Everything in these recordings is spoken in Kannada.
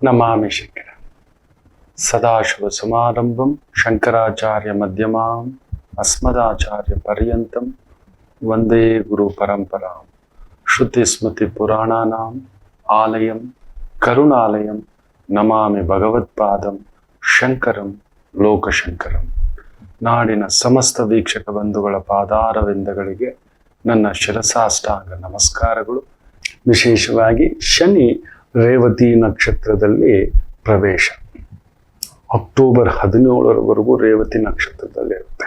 ನಮಾಮಿ ಶಂಕರ ಸದಾಶಿವ ಸಮಾರಂಭಂ ಶಂಕರಾಚಾರ್ಯ ಮಧ್ಯಮಾಂ ಅಸ್ಮದಾಚಾರ್ಯ ಪರ್ಯಂತಂ ವಂದೇ ಗುರು ಪರಂಪರಾಂ ಶ್ರುತಿ ಸ್ಮೃತಿ ಪುರಾಣಾನಾಂ ಆಲಯಂ ಕರುಣಾಲಯಂ ನಮಾಮಿ ಭಗವತ್ಪಾದಂ ಶಂಕರಂ ಲೋಕಶಂಕರಂ. ನಾಡಿನ ಸಮಸ್ತ ವೀಕ್ಷಕ ಬಂಧುಗಳ ಪಾದಾರವಿಂದಗಳಿಗೆ ನನ್ನ ಶಿರಸಾಷ್ಟಾಂಗ ನಮಸ್ಕಾರಗಳು. ವಿಶೇಷವಾಗಿ ಶನಿ ರೇವತಿ ನಕ್ಷತ್ರದಲ್ಲಿ ಪ್ರವೇಶ ಅಕ್ಟೋಬರ್ 17ರವರೆಗೂ ರೇವತಿ ನಕ್ಷತ್ರದಲ್ಲಿರುತ್ತೆ.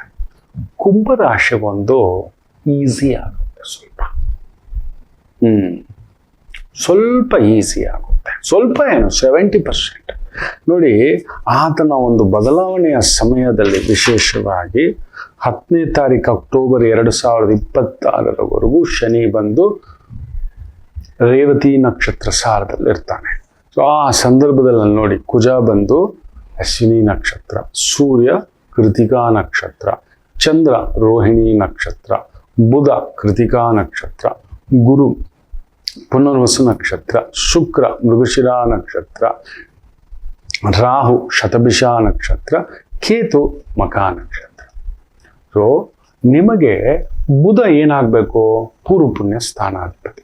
ಕುಂಭರಾಶಿ ಒಂದು ಈಸಿ ಆಗುತ್ತೆ, ಸ್ವಲ್ಪ ಈಸಿ ಆಗುತ್ತೆ. ಸ್ವಲ್ಪ ಏನು 70%. ನೋಡಿ, ಆತನ ಒಂದು ಬದಲಾವಣೆಯ ಸಮಯದಲ್ಲಿ ವಿಶೇಷವಾಗಿ 10ನೇ ತಾರೀಕು ಅಕ್ಟೋಬರ್ 2026ರವರೆಗೂ ಶನಿ ಬಂದು ರೇವತಿ ನಕ್ಷತ್ರ ಸಾರದಲ್ಲಿರ್ತಾನೆ. ಸೊ ಆ ಸಂದರ್ಭದಲ್ಲಿ ನೋಡಿ, ಕುಜ ಬಂದು ಅಶ್ವಿನಿ ನಕ್ಷತ್ರ, ಸೂರ್ಯ ಕೃತಿಕಾ ನಕ್ಷತ್ರ, ಚಂದ್ರ ರೋಹಿಣಿ ನಕ್ಷತ್ರ, ಬುಧ ಕೃತಿಕಾ ನಕ್ಷತ್ರ, ಗುರು ಪುನರ್ವಸು ನಕ್ಷತ್ರ, ಶುಕ್ರ ಮೃಗಶಿರಾ ನಕ್ಷತ್ರ, ರಾಹು ಶತಭಿಷ ನಕ್ಷತ್ರ, ಕೇತು ಮಖಾ ನಕ್ಷತ್ರ. ಸೊ ನಿಮಗೆ ಬುಧ ಏನಾಗಬೇಕು? ಪೂರ್ವ ಪುಣ್ಯ ಸ್ಥಾನಾಧಿಪತಿ.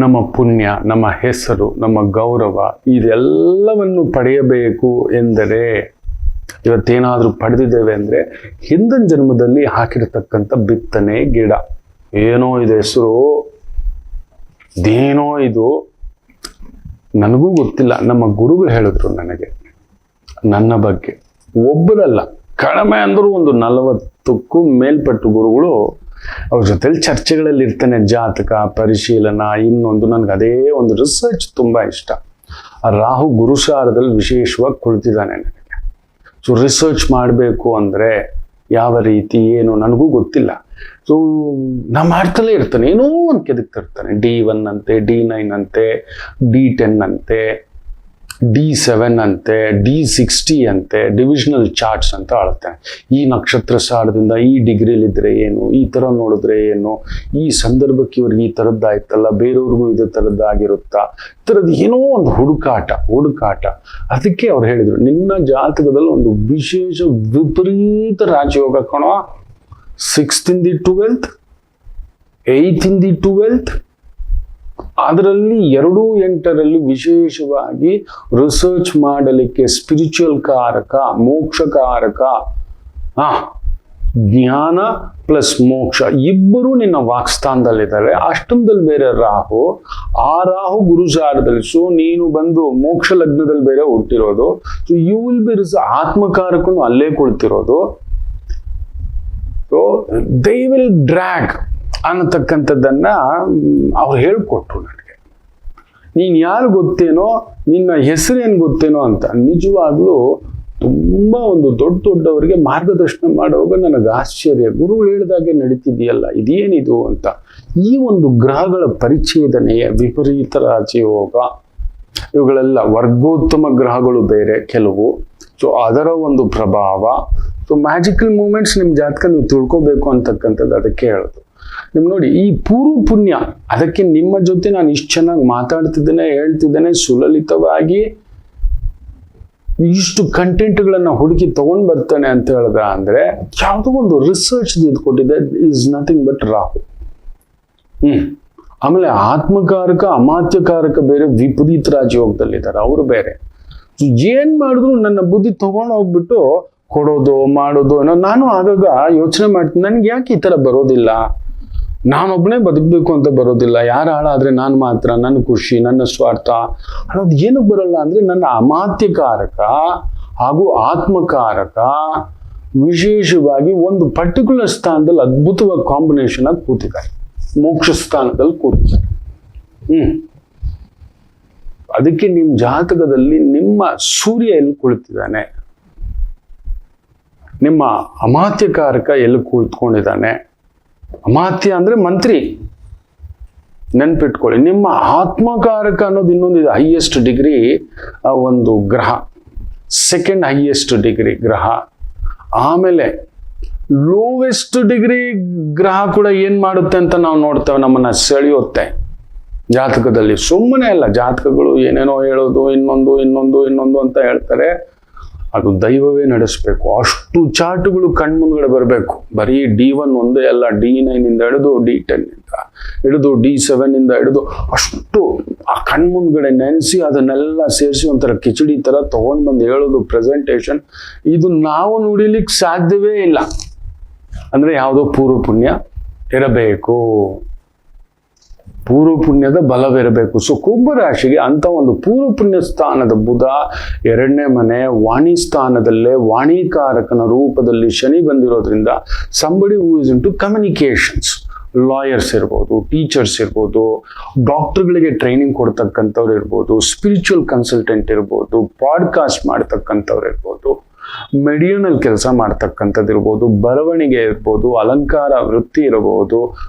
ನಮ್ಮ ಪುಣ್ಯ, ನಮ್ಮ ಹೆಸರು, ನಮ್ಮ ಗೌರವ ಇದೆಲ್ಲವನ್ನು ಪಡೆಯಬೇಕು ಎಂದರೆ, ಇವತ್ತೇನಾದರೂ ಪಡೆದಿದ್ದೇವೆ ಅಂದರೆ ಹಿಂದಿನ ಜನ್ಮದಲ್ಲಿ ಹಾಕಿರತಕ್ಕಂಥ ಬಿತ್ತನೆ ಗಿಡ. ಏನೋ ಇದು ಹೆಸರು, ಇದೇನೋ ಇದು, ನನಗೂ ಗೊತ್ತಿಲ್ಲ. ನಮ್ಮ ಗುರುಗಳು ಹೇಳಿದ್ರು ನನಗೆ, ನನ್ನ ಬಗ್ಗೆ ಒಬ್ಬರಲ್ಲ, ಕಡಿಮೆ ಅಂದರೂ ಒಂದು 40ಕ್ಕೂ ಮೇಲ್ಪಟ್ಟು ಗುರುಗಳು ಅವ್ರ ಜೊತೆಲಿ ಚರ್ಚೆಗಳಲ್ಲಿ ಇರ್ತಾನೆ. ಜಾತಕ ಪರಿಶೀಲನಾ, ಇನ್ನೊಂದು ನನಗೆ ಅದೇ ಒಂದು ರಿಸರ್ಚ್ ತುಂಬ ಇಷ್ಟ. ಆ ರಾಹು ಗುರುಸಾರದಲ್ಲಿ ವಿಶೇಷವಾಗಿ ಕುಳಿತಿದ್ದಾನೆ ನನಗೆ. ಸೊ ರಿಸರ್ಚ್ ಮಾಡಬೇಕು ಅಂದರೆ ಯಾವ ರೀತಿ ಏನು ನನಗೂ ಗೊತ್ತಿಲ್ಲ. ಸೊ ನಾ ಮಾಡ್ತಲೇ ಇರ್ತಾನೆ, ಏನೋ ಒಂದು ಕೆದಕ್ತಿರ್ತಾನೆ. D1 ಅಂತೆ, D9 ಅಂತೆ, D10 ಅಂತೆ, D7 ಅಂತೆ, D60 ಅಂತೆ, ಡಿವಿಷನಲ್ ಚಾರ್ಟ್ಸ್ ಅಂತ ಆಳ್ತಾನೆ. ಈ ನಕ್ಷತ್ರ ಸಾರದಿಂದ ಈ ಡಿಗ್ರಿಲಿದ್ರೆ ಏನು, ಈ ಥರ ನೋಡಿದ್ರೆ ಏನು, ಈ ಸಂದರ್ಭಕ್ಕೆ ಇವ್ರಿಗೆ ಈ ಥರದ್ದಾಯ್ತಲ್ಲ, ಬೇರೆಯವ್ರಿಗೂ ಇದೇ ಥರದ್ದಾಗಿರುತ್ತಾ, ಈ ಥರದ್ದು ಏನೋ ಒಂದು ಹುಡುಕಾಟ. ಅದಕ್ಕೆ ಅವ್ರು ಹೇಳಿದರು, ನಿನ್ನ ಜಾತಕದಲ್ಲಿ ಒಂದು ವಿಶೇಷ ವಿಪರೀತ ರಾಜಯೋಗ ಕಣೋ. 6th in the 12th, 8th in the 12th, ಅದರಲ್ಲಿ 2, 8ರಲ್ಲಿ ವಿಶೇಷವಾಗಿ ರಿಸರ್ಚ್ ಮಾಡಲಿಕ್ಕೆ ಸ್ಪಿರಿಚುವಲ್ ಕಾರಕ, ಮೋಕ್ಷಕಾರಕ, ಜ್ಞಾನ ಪ್ಲಸ್ ಮೋಕ್ಷ ಇಬ್ಬರು ನಿನ್ನ ವಾಕ್ಸ್ಥಾನದಲ್ಲಿದ್ದಾರೆ. ಅಷ್ಟಮದಲ್ಲಿ ಬೇರೆ ರಾಹು, ಆ ರಾಹು ಗುರುಸಾರದಲ್ಲಿ. ಸೊ ನೀನು ಬಂದು ಮೋಕ್ಷ ಲಗ್ನದಲ್ಲಿ ಬೇರೆ ಹುಟ್ಟಿರೋದು. ಸೊ ಯು ವಿಲ್ ಬಿ ಆತ್ಮಕಾರಕನು ಅಲ್ಲೇ ಕುಳಿತಿರೋದು. ಸೊ ದೇ ವಿಲ್ ಡ್ರ್ಯಾಗ್ ಅನ್ನತಕ್ಕಂಥದ್ದನ್ನ ಅವ್ರು ಹೇಳ್ಕೊಟ್ರು ನನಗೆ. ನೀನು ಯಾರು ಗೊತ್ತೇನೋ, ನಿನ್ನ ಹೆಸರೇನು ಗೊತ್ತೇನೋ ಅಂತ. ನಿಜವಾಗ್ಲೂ ತುಂಬ ಒಂದು ದೊಡ್ಡವರಿಗೆ ಮಾರ್ಗದರ್ಶನ ಮಾಡುವಾಗ ನನಗೆ ಆಶ್ಚರ್ಯ. ಗುರುಗಳು ಹೇಳಿದಾಗೆ ನಡೀತಿದೆಯಲ್ಲ, ಇದೇನಿದು ಅಂತ. ಈ ಒಂದು ಗ್ರಹಗಳ ಪರಿಚ್ಛೇದನೆಯ ವಿಪರೀತ ರಾಜಯೋಗ, ಇವುಗಳೆಲ್ಲ ವರ್ಗೋತ್ತಮ ಗ್ರಹಗಳು ಬೇರೆ ಕೆಲವು. ಸೊ ಅದರ ಒಂದು ಪ್ರಭಾವ. ಸೊ ಮ್ಯಾಜಿಕಲ್ ಮೂಮೆಂಟ್ಸ್ ನಿಮ್ಮ ಜಾತಕ ನೀವು ತಿಳ್ಕೊಬೇಕು ಅಂತಕ್ಕಂಥದ್ದು ಅದಕ್ಕೆ ಹೇಳೋದು. ನಿಮ್ಗೆ ನೋಡಿ, ಈ ಪೂರ್ವ ಪುಣ್ಯ, ಅದಕ್ಕೆ ನಿಮ್ಮ ಜೊತೆ ನಾನು ಇಷ್ಟು ಚೆನ್ನಾಗಿ ಮಾತಾಡ್ತಿದ್ದೇನೆ, ಹೇಳ್ತಿದ್ದೇನೆ, ಸುಲಲಿತವಾಗಿ ಇಷ್ಟು ಕಂಟೆಂಟ್ಗಳನ್ನು ಹುಡುಕಿ ತಗೊಂಡು ಬರ್ತಾನೆ ಅಂತ ಹೇಳ್ದ ಅಂದರೆ, ಯಾವುದೋ ಒಂದು ರಿಸರ್ಚ್ ಇದು ಕೊಟ್ಟಿದೆ. Is nothing but Rahu. ಆಮೇಲೆ ಆತ್ಮಕಾರಕ ಅಮಾತ್ಯಕಾರಕ ಬೇರೆ ವಿಪರೀತ ರಾಜಯೋಗದಲ್ಲಿದ್ದಾರೆ, ಅವರು ಬೇರೆ. ಏನ್ ಮಾಡಿದ್ರು ನನ್ನ ಬುದ್ಧಿ ತಗೊಂಡು ಹೋಗ್ಬಿಟ್ಟು ಕೊಡೋದು ಮಾಡೋದು ಅನ್ನೋ. ನಾನು ಆಗಾಗ ಯೋಚನೆ ಮಾಡ್ತೀನಿ, ನನಗೆ ಯಾಕೆ ಈ ಥರ ಬರೋದಿಲ್ಲ? ನಾನೊಬ್ಬನೇ ಬದುಕಬೇಕು ಅಂತ ಬರೋದಿಲ್ಲ. ಯಾರು ಹಾಳಾದ್ರೆ ನಾನು ಮಾತ್ರ, ನನ್ನ ಖುಷಿ, ನನ್ನ ಸ್ವಾರ್ಥ ಅನ್ನೋದು ಏನಕ್ಕೆ ಬರೋಲ್ಲ ಅಂದರೆ, ನನ್ನ ಅಮಾತ್ಯಕಾರಕ ಹಾಗೂ ಆತ್ಮಕಾರಕ ವಿಶೇಷವಾಗಿ ಒಂದು ಪರ್ಟಿಕ್ಯುಲರ್ ಸ್ಥಾನದಲ್ಲಿ ಅದ್ಭುತವಾಗಿ ಕಾಂಬಿನೇಷನ್ ಆಗಿ ಕೂತಿದ್ದಾರೆ, ಮೋಕ್ಷ ಸ್ಥಾನದಲ್ಲಿ ಕೂತಿದ್ದಾರೆ. ಅದಕ್ಕೆ ನಿಮ್ಮ ಜಾತಕದಲ್ಲಿ ನಿಮ್ಮ ಸೂರ್ಯ ಎಲ್ಲಿ ಕುಳಿತಿದ್ದಾನೆ, ನಿಮ್ಮ ಅಮಾತ್ಯಕಾರಕ ಎಲ್ಲಿ ಕುಳಿತುಕೊಂಡಿದ್ದಾನೆ. ಅಮಾತ್ಯ ಅಂದ್ರೆ ಮಂತ್ರಿ, ನೆನ್ಪಿಟ್ಕೊಳ್ಳಿ. ನಿಮ್ಮ ಆತ್ಮಕಾರಕ ಅನ್ನೋದು ಇನ್ನೊಂದಿದೆ, ಹೈಯೆಸ್ಟ್ ಡಿಗ್ರಿ ಒಂದು ಗ್ರಹ, 2nd ಹೈಯೆಸ್ಟ್ ಡಿಗ್ರಿ ಗ್ರಹ. ಆಮೇಲೆ ಲೋವೆಸ್ಟ್ ಡಿಗ್ರಿ ಗ್ರಹ ಕೂಡ ಏನ್ ಮಾಡುತ್ತೆ ಅಂತ ನಾವು ನೋಡ್ತೇವೆ, ನಮ್ಮನ್ನ ಸೆಳೆಯುತ್ತೆ. ಜಾತಕದಲ್ಲಿ. ಸುಮ್ಮನೆ ಅಲ್ಲ, ಜಾತಕಗಳು ಏನೇನೋ ಹೇಳೋದು, ಇನ್ನೊಂದು ಅಂತ ಹೇಳ್ತಾರೆ. ಅದು ದೈವವೇ ನಡೆಸಬೇಕು. ಅಷ್ಟು ಚಾರ್ಟ್ಗಳು ಕಣ್ಮುಂದ್ಗಡೆ ಬರಬೇಕು. ಬರೀ D1 ಒಂದೇ ಅಲ್ಲ, D9 ಇಂದ ಹಿಡಿದು D10 ಇಂದ ಹಿಡಿದು D7 ಇಂದ ಹಿಡಿದು ಅಷ್ಟು ಆ ಕಣ್ಮುಂದ್ಗಡೆ ನೆನೆಸಿ ಅದನ್ನೆಲ್ಲ ಸೇರಿಸಿ ಒಂಥರ ಕಿಚಡಿ ತರ ತಗೊಂಡ್ ಬಂದು ಹೇಳೋದು ಪ್ರೆಸೆಂಟೇಶನ್. ಇದು ನಾವು ನುಡಿಲಿಕ್ಕೆ ಸಾಧ್ಯವೇ ಇಲ್ಲ. ಅಂದ್ರೆ ಯಾವುದೋ ಪೂರ್ವ ಪುಣ್ಯ ಇರಬೇಕು, ಪೂರ್ವ ಪುಣ್ಯದ ಬಲವಿರಬೇಕು. ಸೊ ಕುಂಭರಾಶಿಗೆ ಅಂತ ಒಂದು ಪೂರ್ವ ಪುಣ್ಯ ಸ್ಥಾನದ ಬುಧ 2ನೇ ಮನೆ ವಾಣಿ ಸ್ಥಾನದಲ್ಲೇ ವಾಣಿಕಾರಕನ ರೂಪದಲ್ಲಿ ಶನಿ ಬಂದಿರೋದ್ರಿಂದ somebody who is into communications, lawyers ಇರ್ಬೋದು, ಟೀಚರ್ಸ್ ಇರ್ಬೋದು, ಡಾಕ್ಟರ್ಗಳಿಗೆ ಟ್ರೈನಿಂಗ್ ಕೊಡ್ತಕ್ಕಂಥವ್ರು ಇರ್ಬೋದು, ಸ್ಪಿರಿಚುವಲ್ ಕನ್ಸಲ್ಟೆಂಟ್ ಇರ್ಬೋದು, ಪಾಡ್ಕಾಸ್ಟ್ ಮಾಡ್ತಕ್ಕಂಥವ್ರು ಇರ್ಬೋದು, ಮೆಡಿಯನಲ್ ಕೆಲಸ ಮಾಡ್ತಕ್ಕಂಥದ್ದು ಇರ್ಬೋದು, ಬರವಣಿಗೆ ಇರ್ಬೋದು, ಅಲಂಕಾರ ವೃತ್ತಿ ಇರಬಹುದು,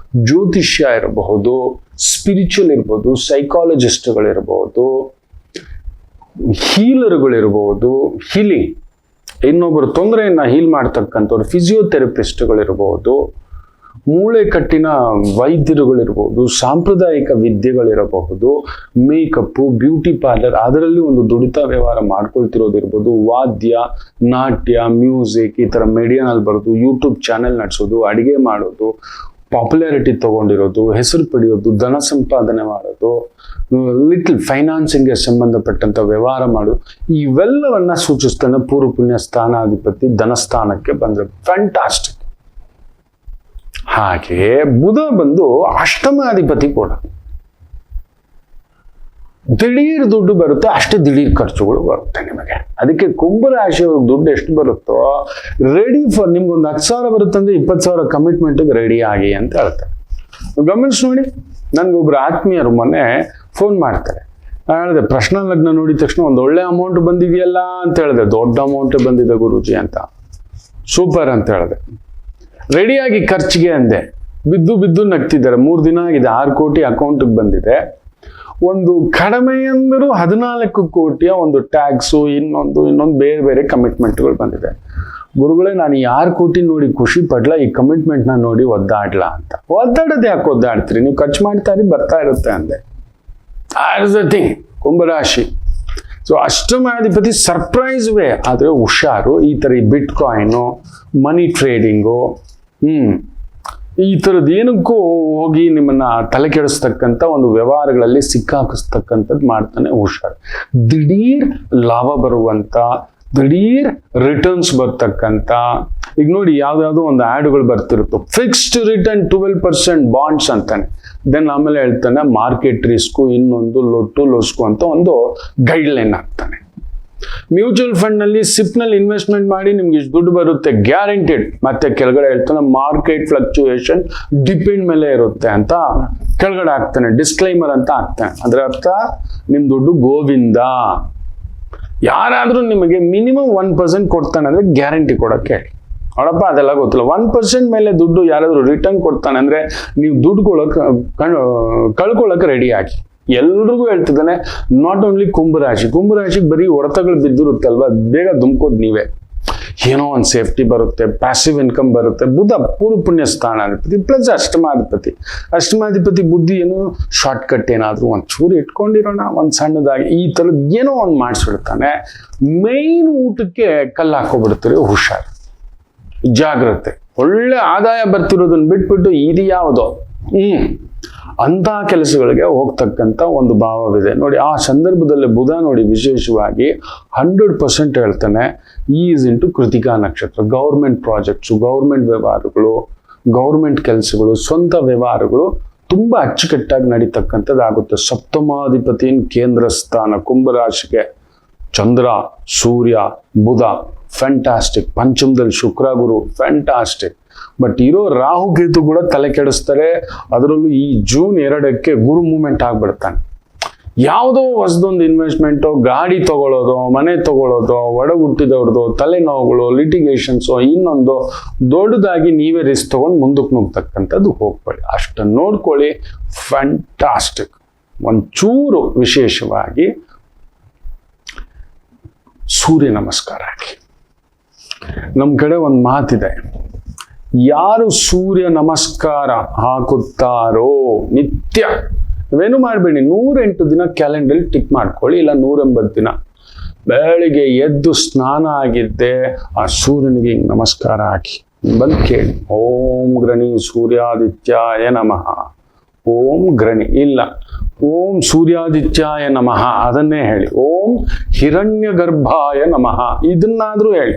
ಜ್ಯೋತಿಷ್ಯ ಇರಬಹುದು, ಸ್ಪಿರಿಚುವಲ್ ಇರ್ಬೋದು, ಸೈಕಾಲಜಿಸ್ಟ್ಗಳಿರ್ಬೋದು, ಹೀಲರ್ಗಳಿರ್ಬೋದು, ಹೀಲಿಂಗ್ ಇನ್ನೊಬ್ಬರು ತೊಂದರೆಯನ್ನ ಹೀಲ್ ಮಾಡ್ತಕ್ಕಂಥವ್ರು, ಫಿಸಿಯೋಥೆರಪಿಸ್ಟ್ಗಳಿರ್ಬೋದು, ಮೂಳೆ ಕಟ್ಟಿನ ವೈದ್ಯರುಗಳಿರ್ಬೋದು, ಸಾಂಪ್ರದಾಯಿಕ ವಿದ್ಯೆಗಳಿರಬಹುದು, ಮೇಕಪ್ಪು, ಬ್ಯೂಟಿ ಪಾರ್ಲರ್, ಅದರಲ್ಲಿ ಒಂದು ದುಡಿತ ವ್ಯವಹಾರ ಮಾಡ್ಕೊಳ್ತಿರೋದಿರ್ಬೋದು, ವಾದ್ಯ, ನಾಟ್ಯ, ಮ್ಯೂಸಿಕ್, ಈ ಥರ ಮೀಡಿಯಾನಲ್ಲಿ ಬರೋದು, ಯೂಟ್ಯೂಬ್ ಚಾನೆಲ್ ನಡೆಸೋದು, ಅಡಿಗೆ ಮಾಡೋದು, ಪಾಪ್ಯುಲಾರಿಟಿ ತಗೊಂಡಿರೋದು, ಹೆಸರು ಪಡೆಯೋದು, ಧನ ಸಂಪಾದನೆ ಮಾಡೋದು, ಲಿಟಲ್ ಫೈನಾನ್ಸಿಂಗ್ಗೆ ಸಂಬಂಧಪಟ್ಟಂತ ವ್ಯವಹಾರ ಮಾಡೋದು, ಇವೆಲ್ಲವನ್ನ ಸೂಚಿಸ್ತಾನೆ ಪೂರ್ವ ಪುಣ್ಯ ಸ್ಥಾನಾಧಿಪತಿ ಧನಸ್ಥಾನಕ್ಕೆ ಬಂದ್ರೆ. ಫ್ಯಾಂಟಾಸ್ಟಿಕ್. ಹಾಗೆ ಬುಧ ಬಂದು ಅಷ್ಟಮಾಧಿಪತಿ ಕೂಡ. ದಿಢೀರ್ ದುಡ್ಡು ಬರುತ್ತೆ, ಅಷ್ಟೇ ದಿಢೀರ್ ಖರ್ಚುಗಳು ಬರುತ್ತೆ ನಿಮಗೆ. ಅದಕ್ಕೆ ಕುಂಭರಾಶಿಯವ್ರಿಗೆ ದುಡ್ಡು ಎಷ್ಟು ಬರುತ್ತೋ ರೆಡಿ ಫಾರ್, ನಿಮ್ಗೊಂದು 10,000 ಬರುತ್ತಂದ್ರೆ 20,000 ಕಮಿಟ್ಮೆಂಟ್ಗೆ ರೆಡಿ ಆಗಿ ಅಂತ ಹೇಳ್ತಾರೆ. ಗಮನಿಸಿ ನೋಡಿ, ನನ್ಗೊಬ್ರು ಆತ್ಮೀಯರು ಮೊನ್ನೆ ಫೋನ್ ಮಾಡ್ತಾರೆ. ನಾನು ಹೇಳಿದೆ ಪ್ರಶ್ನ ಲಗ್ನ ನೋಡಿದ ತಕ್ಷಣ ಒಂದು ಒಳ್ಳೆ ಅಮೌಂಟ್ ಬಂದಿದೆಯಲ್ಲ ಅಂತ ಹೇಳಿದೆ. ದೊಡ್ಡ ಅಮೌಂಟ್ ಬಂದಿದೆ ಗುರೂಜಿ ಅಂತ. ಸೂಪರ್ ಅಂತ ಹೇಳಿದೆ. ರೆಡಿಯಾಗಿ ಖರ್ಚಿಗೆ ಅಂದೆ. ಬಿದ್ದು ನಗ್ತಿದ್ದಾರೆ. 3 ದಿನ ಆಗಿದೆ, 6 ಕೋಟಿ ಅಕೌಂಟ್ಗೆ ಬಂದಿದೆ. ಒಂದು ಕಡಿಮೆ ಅಂದರೂ 14 ಕೋಟಿಯ ಒಂದು ಟ್ಯಾಕ್ಸು, ಇನ್ನೊಂದು ಬೇರೆ ಕಮಿಟ್ಮೆಂಟ್ಗಳು ಬಂದಿದೆ. ಗುರುಗಳೇ, ನಾನು 6 ಕೋಟಿ ನೋಡಿ ಖುಷಿ ಪಡ್ಲಾ, ಈ ಕಮಿಟ್ಮೆಂಟ್ನ ನೋಡಿ ಒದ್ದಾಡ್ಲಾ ಅಂತ. ಒದ್ದಾಡೋದು ಯಾಕೆ ಒದ್ದಾಡ್ತೀರಿ, ನೀವು ಖರ್ಚು ಮಾಡ್ತಾರಿ, ಬರ್ತಾ ಇರುತ್ತೆ ಅಂದೆ. ಆಸ್ ದ ಥಿಂಗ್ ಕುಂಭರಾಶಿ. ಸೊ ಅಷ್ಟಮಾಧಿಪತಿ ಸರ್ಪ್ರೈಸ್ ವೇ, ಆದರೆ ಹುಷಾರು. ಈ ಥರ ಬಿಟ್ ಕಾಯಿನು, ಮನಿ ಟ್ರೇಡಿಂಗು, ಈ ಥರದ್ದು ಏನಕ್ಕೂ ಹೋಗಿ ನಿಮ್ಮನ್ನ ತಲೆ ಕೆಡಿಸ್ತಕ್ಕಂಥ ಒಂದು ವ್ಯವಹಾರಗಳಲ್ಲಿ ಸಿಕ್ಕಾಕಿಸ್ತಕ್ಕಂಥದ್ದು ಮಾಡ್ತಾನೆ. ಹುಷಾರು. ದಿಢೀರ್ ಲಾಭ ಬರುವಂತ, ದಿಢೀರ್ ರಿಟರ್ನ್ಸ್ ಬರ್ತಕ್ಕಂಥ. ಈಗ ನೋಡಿ, ಯಾವ್ದಾವುದೋ ಒಂದು ಆ್ಯಡ್ಗಳು ಬರ್ತಿರುತ್ತೋ, ಫಿಕ್ಸ್ಡ್ ರಿಟರ್ನ್ 12% ಬಾಂಡ್ಸ್ ಅಂತಾನೆ. ದೆನ್ ಆಮೇಲೆ ಹೇಳ್ತಾನೆ ಮಾರ್ಕೆಟ್ ರಿಸ್ಕು, ಇನ್ನೊಂದು ಲೊಟ್ಟು ಲೊಸ್ಕು ಅಂತ ಒಂದು ಗೈಡ್ಲೈನ್ ಹಾಕ್ತಾನೆ. ಮ್ಯೂಚುವಲ್ ಫಂಡ್ ನಲ್ಲಿ ಸಿಪ್ ನಲ್ಲಿ ಇನ್ವೆಸ್ಟ್ಮೆಂಟ್ ಮಾಡಿ ನಿಮ್ಗೆ ಇಷ್ಟು ದುಡ್ಡು ಬರುತ್ತೆ ಗ್ಯಾರಂಟಿಡ್. ಮತ್ತೆ ಕೆಳಗಡೆ ಹೇಳ್ತಾನೆ ಮಾರ್ಕೆಟ್ ಫ್ಲಕ್ಚುಯೇಷನ್ ಡಿಪೆಂಡ್ ಮೇಲೆ ಇರುತ್ತೆ ಅಂತ ಕೆಳಗಡೆ ಹಾಕ್ತಾನೆ, ಡಿಸ್ಕ್ಲೈಮರ್ ಅಂತ ಹಾಕ್ತಾನೆ. ಅದರ ಅರ್ಥ ನಿಮ್ ದುಡ್ಡು ಗೋವಿಂದ. ಯಾರಾದ್ರೂ ನಿಮಗೆ ಮಿನಿಮಮ್ 1% ಕೊಡ್ತಾನೆ ಅಂದ್ರೆ ಗ್ಯಾರಂಟಿ ಕೊಡಕ್ಕೆ ಹೇಳಿ. ನೋಡಪ್ಪ, ಅದೆಲ್ಲ ಗೊತ್ತಿಲ್ಲ. 1% ಮೇಲೆ ದುಡ್ಡು ಯಾರಾದ್ರೂ ರಿಟರ್ನ್ ಕೊಡ್ತಾನೆ ಅಂದ್ರೆ ನೀವು ದುಡ್ಡು ಕಳ್ಕೊಳಕ್ ರೆಡಿ ಆಗಿ. ಎಲ್ರಿಗೂ ಹೇಳ್ತಿದ್ದಾನೆ, ನಾಟ್ ಓನ್ಲಿ ಕುಂಭರಾಶಿಗೆ ಬರೀ ಹೊಡೆತಗಳು ಬಿದ್ದಿರುತ್ತಲ್ವಾ, ಬೇಗ ದುಮ್ಕೋದ್ ನೀವೇ. ಏನೋ ಒಂದು ಸೇಫ್ಟಿ ಬರುತ್ತೆ, ಪ್ಯಾಸಿವ್ ಇನ್ಕಮ್ ಬರುತ್ತೆ. ಬುಧ ಪೂರ್ವ ಪುಣ್ಯ ಸ್ಥಾನಾಧಿಪತಿ ಪ್ಲಸ್ ಅಷ್ಟಮಾಧಿಪತಿ ಬುದ್ಧಿ ಏನು ಶಾರ್ಟ್ ಕಟ್ ಏನಾದ್ರು ಒಂಚೂರು ಇಟ್ಕೊಂಡಿರೋಣ, ಒಂದು ಸಣ್ಣದಾಗಿ ಈ ಥರದ್ದು ಏನೋ ಒಂದು ಮಾಡಿಸ್ಬಿಡ್ತಾನೆ. ಮೇನ್ ಊಟಕ್ಕೆ ಕಲ್ಲು ಹಾಕೋಬಿಡ್ತಾರೆ. ಹುಷಾರ್, ಜಾಗ್ರತೆ. ಒಳ್ಳೆ ಆದಾಯ ಬರ್ತಿರೋದನ್ನ ಬಿಟ್ಬಿಟ್ಟು ಇದು ಯಾವುದೋ ಅಂತ ಕೆಲಸಗಳಿಗೆ ಹೋಗ್ತಕ್ಕಂಥ ಒಂದು ಭಾವವಿದೆ ನೋಡಿ. ಆ ಸಂದರ್ಭದಲ್ಲಿ ಬುಧ ನೋಡಿ ವಿಶೇಷವಾಗಿ 100% ಹೇಳ್ತಾನೆ ಈಸ್ ಇಂಟು ಕೃತಿಕಾ ನಕ್ಷತ್ರ. ಗೌರ್ಮೆಂಟ್ ಪ್ರಾಜೆಕ್ಟ್ಸು, ಗೌರ್ಮೆಂಟ್ ವ್ಯವಹಾರಗಳು, ಗೌರ್ಮೆಂಟ್ ಕೆಲಸಗಳು, ಸ್ವಂತ ವ್ಯವಹಾರಗಳು ತುಂಬಾ ಅಚ್ಚುಕಟ್ಟಾಗಿ ನಡೀತಕ್ಕಂಥದ್ದಾಗುತ್ತೆ. ಸಪ್ತಮಾಧಿಪತಿ ಕೇಂದ್ರ ಸ್ಥಾನ ಕುಂಭರಾಶಿಗೆ ಚಂದ್ರ, ಸೂರ್ಯ, ಬುಧ ಫ್ಯಾಂಟಾಸ್ಟಿಕ್. ಪಂಚಮದಲ್ಲಿ ಶುಕ್ರ, ಗುರು ಫ್ಯಾಂಟಾಸ್ಟಿಕ್. ಬಟ್ ಇರೋ ರಾಹು ಕೇತು ಕೂಡ ತಲೆ ಕೆಡಿಸ್ತಾರೆ. ಅದರಲ್ಲೂ ಈ ಜೂನ್ 2ಕ್ಕೆ ಗುರು ಮೂವ್ಮೆಂಟ್ ಆಗ್ಬಿಡ್ತಾನೆ. ಯಾವುದೋ ಹೊಸದೊಂದು ಇನ್ವೆಸ್ಟ್ಮೆಂಟು, ಗಾಡಿ ತಗೊಳ್ಳೋದು, ಮನೆ ತಗೊಳ್ಳೋದು, ಒಡ ಹುಟ್ಟಿದವ್ರದ್ದು ತಲೆನೋವುಗಳು, ಲಿಟಿಗೇಷನ್ಸು, ಇನ್ನೊಂದು ದೊಡ್ಡದಾಗಿ ನೀವೇ ರಿಸ್ಕ್ ತಗೊಂಡು ಮುಂದಕ್ಕೆ ನುಗ್ತಕ್ಕಂಥದ್ದು ಹೋಗ್ಬೇಡಿ. ಅಷ್ಟನ್ನು ನೋಡ್ಕೊಳ್ಳಿ. ಫ್ಯಾಂಟಾಸ್ಟಿಕ್. ಒಂಚೂರು ವಿಶೇಷವಾಗಿ ಸೂರ್ಯ ನಮಸ್ಕಾರ ಹಾಕಿ. ನಮ್ಮ ಕಡೆ ಒಂದು ಮಾತಿದೆ, ಯಾರು ಸೂರ್ಯ ನಮಸ್ಕಾರ ಹಾಕುತ್ತಾರೋ ನಿತ್ಯ ನೀವೇನು ಮಾಡಬೇಡಿ, 108 ದಿನ ಕ್ಯಾಲೆಂಡರ್ ಟಿಕ್ ಮಾಡ್ಕೊಳ್ಳಿ, ಇಲ್ಲ 180 ದಿನ. ಬೆಳಿಗ್ಗೆ ಎದ್ದು ಸ್ನಾನ ಆಗಿದ್ದೆ ಆ ಸೂರ್ಯನಿಗೆ ಹಿಂಗೆ ನಮಸ್ಕಾರ ಹಾಕಿ ಬಂದು ಕೇಳಿ, ಓಂ ಗ್ರಣಿ ಸೂರ್ಯಾದಿತ್ಯಾಯ ನಮಃ. ಓಂ ಗ್ರಣಿ ಇಲ್ಲ, ಓಂ ಸೂರ್ಯಾದಿತ್ಯಾಯ ನಮಃ ಅದನ್ನೇ ಹೇಳಿ. ಓಂ ಹಿರಣ್ಯ ಗರ್ಭಾಯ ನಮಃ ಇದನ್ನಾದ್ರೂ ಹೇಳಿ.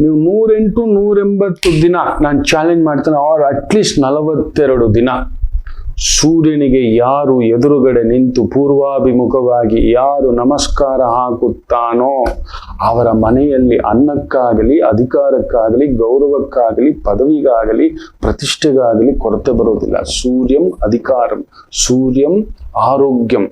ನೀವು 108, 180 ದಿನ ನಾನು ಚಾಲೆಂಜ್ ಮಾಡ್ತೇನೆ, ಆರ್ ಅಟ್ಲೀಸ್ಟ್ 42 ದಿನ ಸೂರ್ಯನಿಗೆ ಯಾರು ಎದುರುಗಡೆ ನಿಂತು ಪೂರ್ವಾಭಿಮುಖವಾಗಿ ಯಾರು ನಮಸ್ಕಾರ ಹಾಕುತ್ತಾನೋ ಅವರ ಮನೆಯಲ್ಲಿ ಅನ್ನಕ್ಕಾಗಲಿ, ಅಧಿಕಾರಕ್ಕಾಗಲಿ, ಗೌರವಕ್ಕಾಗಲಿ, ಪದವಿಗಾಗಲಿ, ಪ್ರತಿಷ್ಠೆಗಾಗಲಿ ಕೊರತೆ ಬರೋದಿಲ್ಲ. ಸೂರ್ಯಂ ಅಧಿಕಾರಂ, ಸೂರ್ಯಂ ಆರೋಗ್ಯಂ,